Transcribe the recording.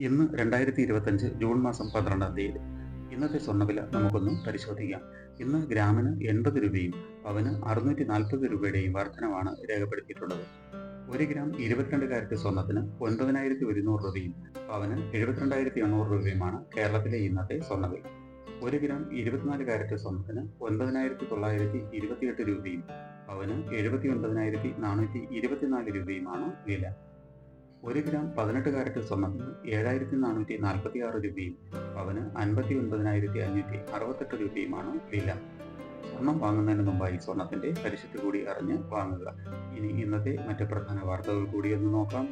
ഇന്ന് 2025 ജൂൺ മാസം 12-ാം തീയതി. ഇന്നത്തെ സ്വർണ്ണവില നമുക്കൊന്ന് പരിശോധിക്കാം. ഇന്ന് ഗ്രാമിന് 80 രൂപയും പവന് 640 രൂപയുടെയും വർധനവാണ് രേഖപ്പെടുത്തിയിട്ടുള്ളത്. 1 ഗ്രാം 22 കാരറ്റ് സ്വർണ്ണത്തിന് 9,100 രൂപയും പവന് 72,800 രൂപയുമാണ് കേരളത്തിലെ ഇന്നത്തെ സ്വർണ്ണവില. 1 ഗ്രാം 24 കാരറ്റ് സ്വർണ്ണത്തിന് 9,928 രൂപയും പവന് 79,424 രൂപയുമാണ് വില. 1 ഗ്രാം 18 കാരറ്റ് സ്വർണ്ണത്തിന് 7,446 രൂപയും പവന് 59,568 രൂപയുമാണ് വില. സ്വർണം വാങ്ങുന്നതിന് മുമ്പായി സ്വർണത്തിന്റെ പരിശുദ്ധി കൂടി അറിഞ്ഞ് വാങ്ങുക. ഇനി ഇന്നത്തെ മറ്റ് പ്രധാന വാർത്തകൾ കൂടി ഒന്ന് നോക്കാം.